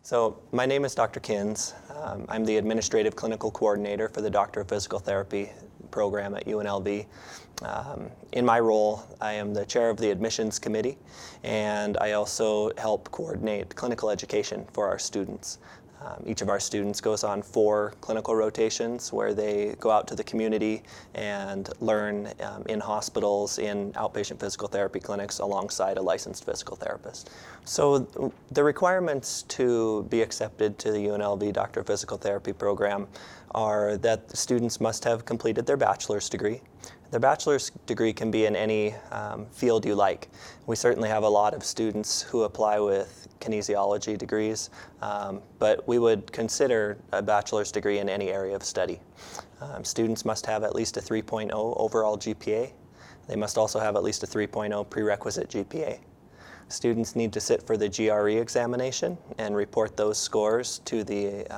So my name is Dr. Kins. I'm the Administrative Clinical Coordinator for the Doctor of Physical Therapy program at UNLV. In my role, I am the chair of the admissions committee, and I also help coordinate clinical education for our students. Each of our students goes on 4 clinical rotations where they go out to the community and learn in hospitals, in outpatient physical therapy clinics alongside a licensed physical therapist. So the requirements to be accepted to the UNLV Doctor of Physical Therapy program are that the students must have completed their bachelor's degree. The bachelor's degree can be in any field you like. We certainly have a lot of students who apply with kinesiology degrees, but we would consider a bachelor's degree in any area of study. Students must have at least a 3.0 overall GPA. They must also have at least a 3.0 prerequisite GPA. Students need to sit for the GRE examination and report those scores to the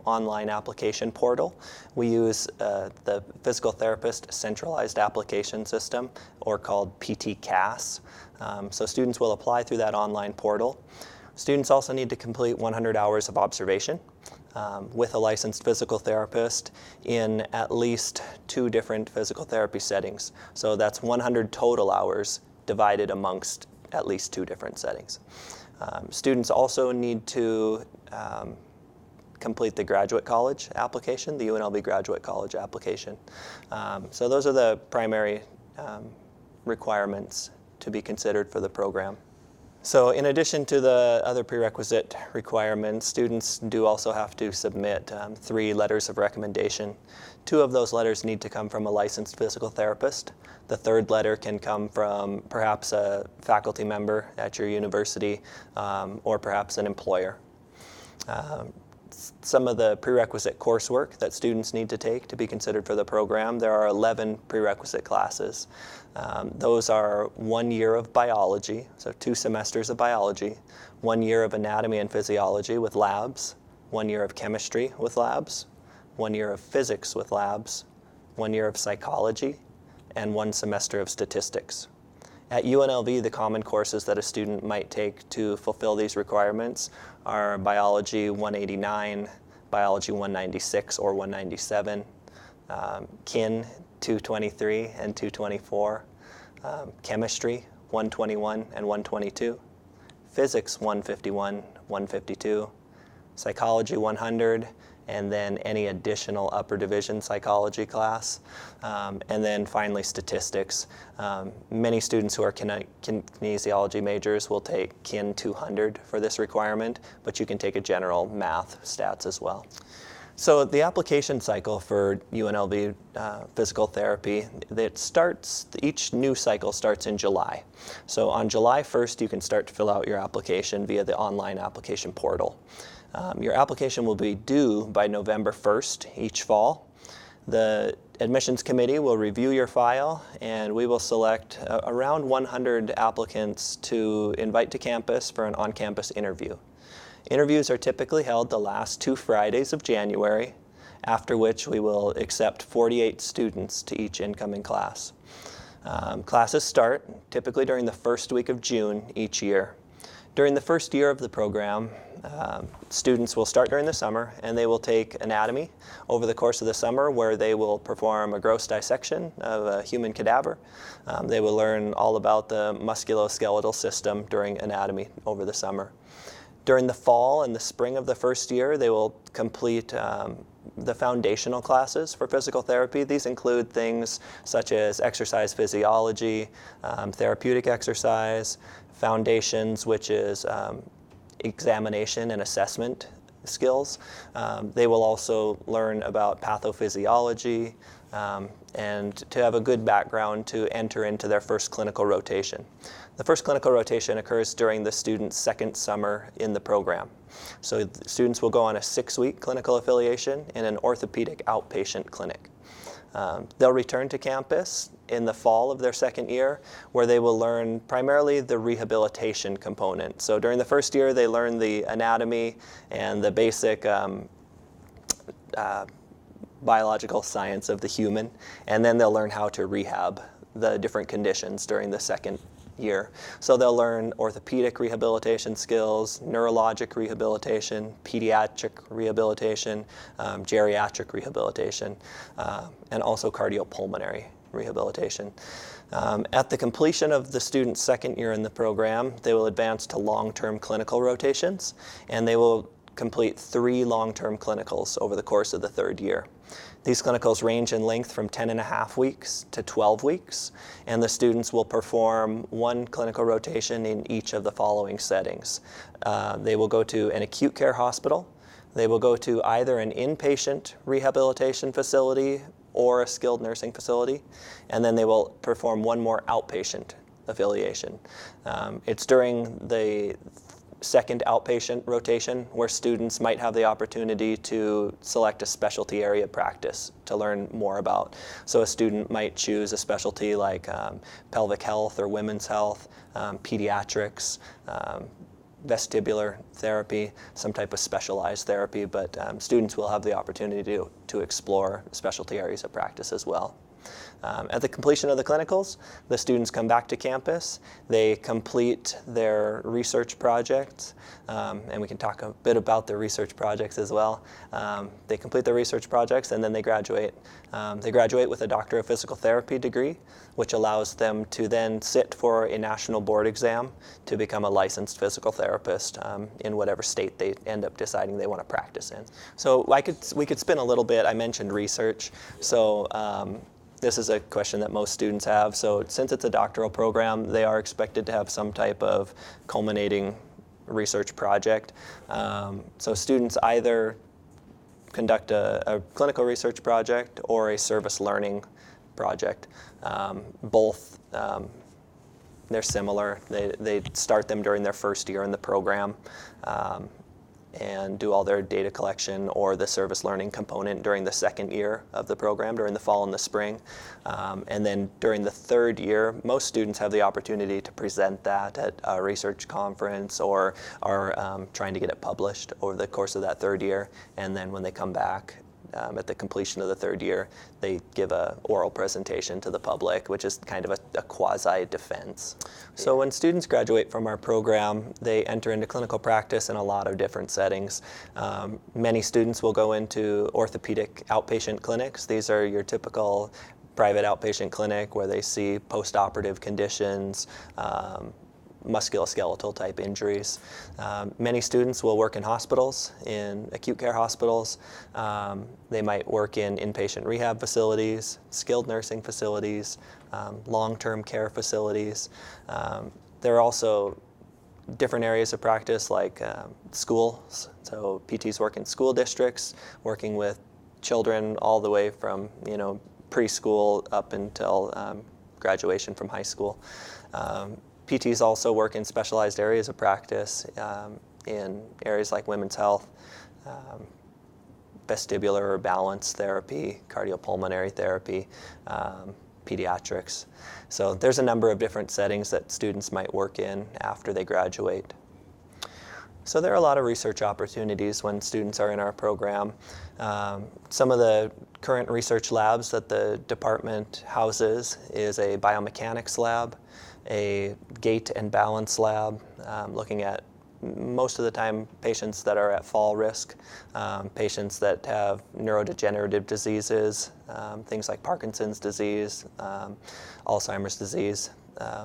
online application portal. We use the Physical Therapist Centralized Application System, or called PT-CAS. So students will apply through that online portal. Students also need to complete 100 hours of observation with a licensed physical therapist in at least 2 different physical therapy settings. So that's 100 total hours divided amongst at least 2 different settings. Students also need to complete the graduate college application, the UNLV Graduate College application. So those are the primary requirements to be considered for the program. So in addition to the other prerequisite requirements, students do also have to submit 3 letters of recommendation. 2 of those letters need to come from a licensed physical therapist. The 3rd letter can come from perhaps a faculty member at your university or perhaps an employer. Some of the prerequisite coursework that students need to take to be considered for the program, there are 11 prerequisite classes. Those are 1 year of biology, so 2 semesters of biology, 1 year of anatomy and physiology with labs, 1 year of chemistry with labs, 1 year of physics with labs, 1 year of psychology, and 1 semester of statistics. At UNLV, the common courses that a student might take to fulfill these requirements are Biology 189, Biology 196 or 197, Kin 223 and 224, Chemistry 121 and 122, Physics 151, 152, Psychology 100, and then any additional upper division psychology class, and then finally statistics. Many students who are kinesiology majors will take Kin 200 for this requirement, but you can take a general math stats as well. So the application cycle for UNLV physical therapy, each new cycle starts in July. So on July 1st, you can start to fill out your application via the online application portal. Your application will be due by November 1st each fall. The admissions committee will review your file, and we will select around 100 applicants to invite to campus for an on-campus interview. Interviews are typically held the last 2 Fridays of January, after which we will accept 48 students to each incoming class. Classes start typically during the first week of June each year. During the first year of the program, students will start during the summer, and they will take anatomy over the course of the summer, where they will perform a gross dissection of a human cadaver. They will learn all about the musculoskeletal system during anatomy over the summer. During the fall and the spring of the first year, they will complete the foundational classes for physical therapy. These include things such as exercise physiology, therapeutic exercise, foundations, which is examination and assessment skills. They will also learn about pathophysiology and to have a good background to enter into their first clinical rotation. The first clinical rotation occurs during the student's 2nd summer in the program. So students will go on a 6-week clinical affiliation in an orthopedic outpatient clinic. They'll return to campus in the fall of their 2nd year, where they will learn primarily the rehabilitation component. So during the first year, they learn the anatomy and the basic biological science of the human, and then they'll learn how to rehab the different conditions during the second year. So they'll learn orthopedic rehabilitation skills, neurologic rehabilitation, pediatric rehabilitation, geriatric rehabilitation, and also cardiopulmonary rehabilitation. At the completion of the student's second year in the program, they will advance to long-term clinical rotations, and they will complete 3 long-term clinicals over the course of the third year. These clinicals range in length from 10.5 weeks to 12 weeks, and the students will perform 1 clinical rotation in each of the following settings. They will go to an acute care hospital, they will go to either an inpatient rehabilitation facility or a skilled nursing facility, and then they will perform 1 more outpatient affiliation. It's during the second outpatient rotation where students might have the opportunity to select a specialty area of practice to learn more about. So a student might choose a specialty like pelvic health or women's health, pediatrics, vestibular therapy, some type of specialized therapy, but students will have the opportunity to explore specialty areas of practice as well. At the completion of the clinicals, the students come back to campus, they complete their research projects, and we can talk a bit about their research projects as well. They complete their research projects and then they graduate. They graduate with a Doctor of Physical Therapy degree, which allows them to then sit for a national board exam to become a licensed physical therapist in whatever state they end up deciding they want to practice in. So we could spin a little bit. I mentioned research. So this is a question that most students have. So since it's a doctoral program, they are expected to have some type of culminating research project. So students either conduct a clinical research project or a service learning project. Both, they're similar. They start them during their first year in the program and do all their data collection or the service learning component during the second year of the program, during the fall and the spring. And then during the third year, most students have the opportunity to present that at a research conference or are trying to get it published over the course of that third year. And then when they come back, at the completion of the third year, they give an oral presentation to the public, which is kind of a quasi-defense. So when students graduate from our program, they enter into clinical practice in a lot of different settings. Many students will go into orthopedic outpatient clinics. These are your typical private outpatient clinic where they see post-operative conditions, musculoskeletal type injuries. Many students will work in hospitals, in acute care hospitals. They might work in inpatient rehab facilities, skilled nursing facilities, long-term care facilities. There are also different areas of practice like schools. So PTs work in school districts, working with children all the way from preschool up until graduation from high school. PTs also work in specialized areas of practice in areas like women's health, vestibular or balance therapy, cardiopulmonary therapy, pediatrics. So there's a number of different settings that students might work in after they graduate. So there are a lot of research opportunities when students are in our program. Some of the current research labs that the department houses is a biomechanics lab, a gait and balance lab, looking at most of the time patients that are at fall risk, patients that have neurodegenerative diseases, things like Parkinson's disease, Alzheimer's disease,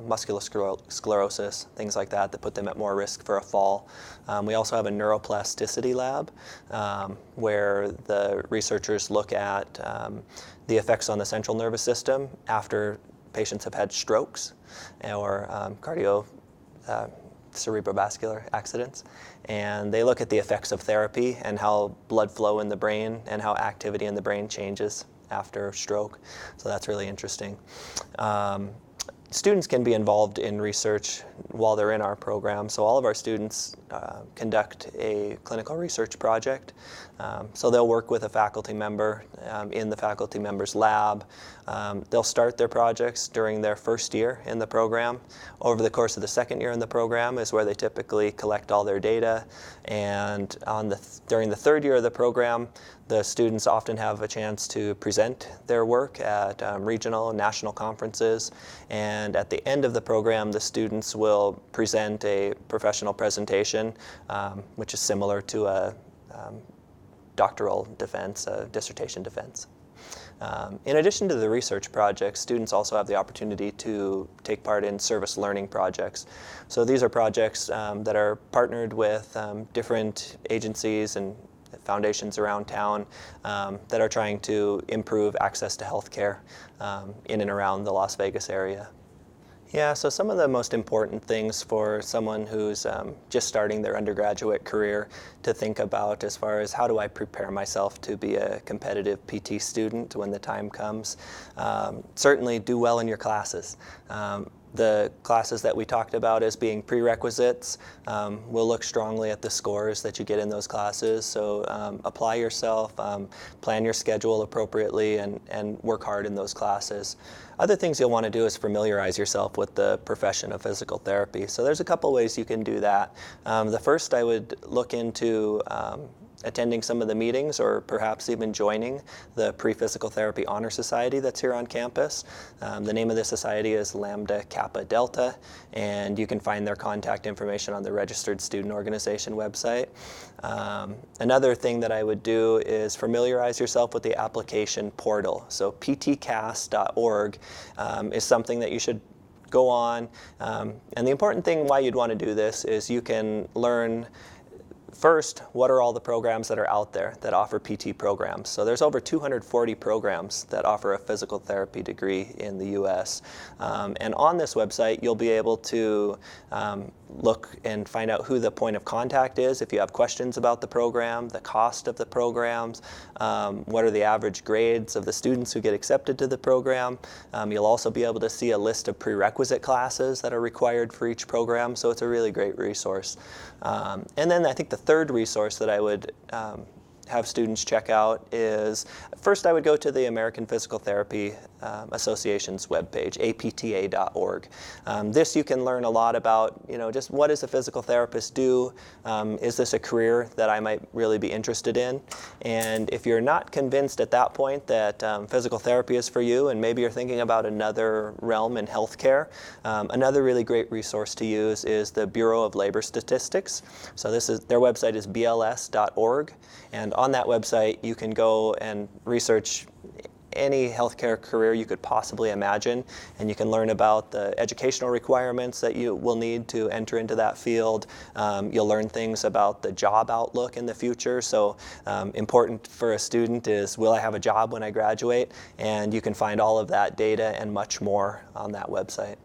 muscular sclerosis, things like that put them at more risk for a fall. We also have a neuroplasticity lab where the researchers look at the effects on the central nervous system after patients have had strokes or cerebrovascular accidents. And they look at the effects of therapy and how blood flow in the brain and how activity in the brain changes after stroke. So that's really interesting. Students can be involved in research while they're in our program. So all of our students conduct a clinical research project. So they'll work with a faculty member in the faculty member's lab. They'll start their projects during their first year in the program. Over the course of the second year in the program is where they typically collect all their data. And during the third year of the program, The students often have a chance to present their work at regional and national conferences, and at the end of the program the students will present a professional presentation, which is similar to a doctoral defense, a dissertation defense. In addition to the research projects, students also have the opportunity to take part in service learning projects. So these are projects that are partnered with different agencies and foundations around town that are trying to improve access to healthcare in and around the Las Vegas area. Yeah, so some of the most important things for someone who's just starting their undergraduate career to think about as far as how do I prepare myself to be a competitive PT student when the time comes. Certainly do well in your classes. The classes that we talked about as being prerequisites, we'll look strongly at the scores that you get in those classes. So apply yourself, plan your schedule appropriately, and work hard in those classes. Other things you'll want to do is familiarize yourself with the profession of physical therapy. So there's a couple ways you can do that. The first, I would look into attending some of the meetings, or perhaps even joining the Pre-Physical Therapy Honor Society that's here on campus. The name of the society is Lambda Kappa Delta, and you can find their contact information on the Registered Student Organization website. Another thing that I would do is familiarize yourself with the application portal. So ptcast.org is something that you should go on. And the important thing why you'd want to do this is you can learn first, what are all the programs that are out there that offer PT programs? So there's over 240 programs that offer a physical therapy degree in the US. And on this website, you'll be able to look and find out who the point of contact is if you have questions about the program, the cost of the programs, what are the average grades of the students who get accepted to the program. You'll also be able to see a list of prerequisite classes that are required for each program, so it's a really great resource. And then I think the third resource that I would have students check out is, first I would go to the American Physical Therapy Association's webpage, apta.org. This you can learn a lot about, just what does a physical therapist do? Is this a career that I might really be interested in? And if you're not convinced at that point that physical therapy is for you, and maybe you're thinking about another realm in healthcare, another really great resource to use is the Bureau of Labor Statistics. So their website is bls.org, and on that website you can go and research any healthcare career you could possibly imagine, and you can learn about the educational requirements that you will need to enter into that field. You'll learn things about the job outlook in the future. So important for a student is, will I have a job when I graduate? And you can find all of that data and much more on that website.